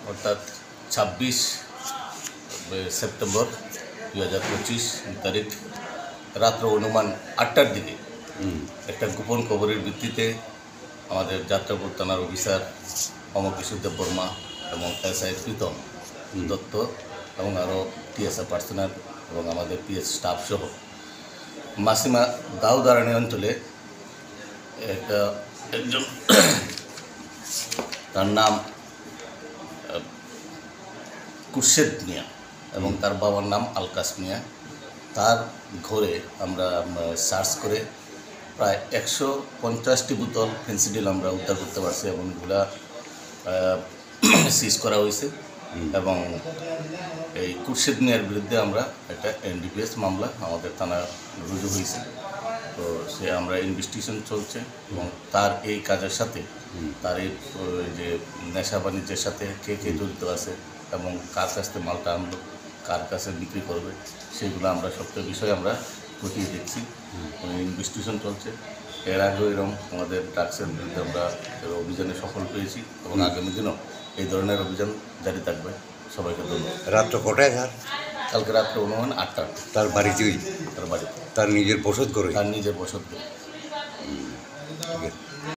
অর্থাৎ 26 সেপ্টেম্বর 2025 তারিখ রাত্র অনুমান 8টার দিকে একটা গোপন খবরের ভিত্তিতে আমাদের যাত্রাপুর থানার অফিসার অমরকিশোর দেব বর্মা এবং এসআই প্রীতম দত্ত এবং আরও টিএসআর পার্সোনাল এবং আমাদের পিএস স্টাফ সহ মাসিমা দাউদারানি অঞ্চলে একজন তার নাম কুরশেদ মিয়া এবং তার বাবার নাম আলকাস মিয়া, তার ঘরে আমরা সার্চ করে প্রায় 150টি বোতল ফেন্সিডিল আমরা উদ্ধার করতে পারছি এবং এগুলা সিজ করা হয়েছে। এবং এই কুরশেদ মিয়ার বিরুদ্ধে আমরা একটা এনডিপিএস মামলা আমাদের থানা রুজু হয়েছে। তো সে আমরা ইনভেস্টিগেশন চলছে এবং তার এই কাজের সাথে তার এই যে নেশা বাণিজ্যের সাথে কে কে জড়িত আছে এবং কার কাছ থেকে মালটা আনলো, কার কাছে বিক্রি করবে, সেগুলো আমরা সবটা বিষয় আমরা খতিয়ে দেখছি। ইনভেস্টিগেশন চলছে। এর আগেও এরকম আমাদের ড্রাগসের বিরুদ্ধে আমরা অভিযানে সফল পেয়েছি এবং আগামী দিনও এই ধরনের অভিযান জারি থাকবে। সবাইকে ধন্যবাদ। রাত্র কটায় স্যার? কালকে রাত্রে অনুমান 8টা। তার বাড়িতেই? তার বাড়িতে, তার নিজের বসত করে? তার নিজের বসত করে। ঠিক আছে।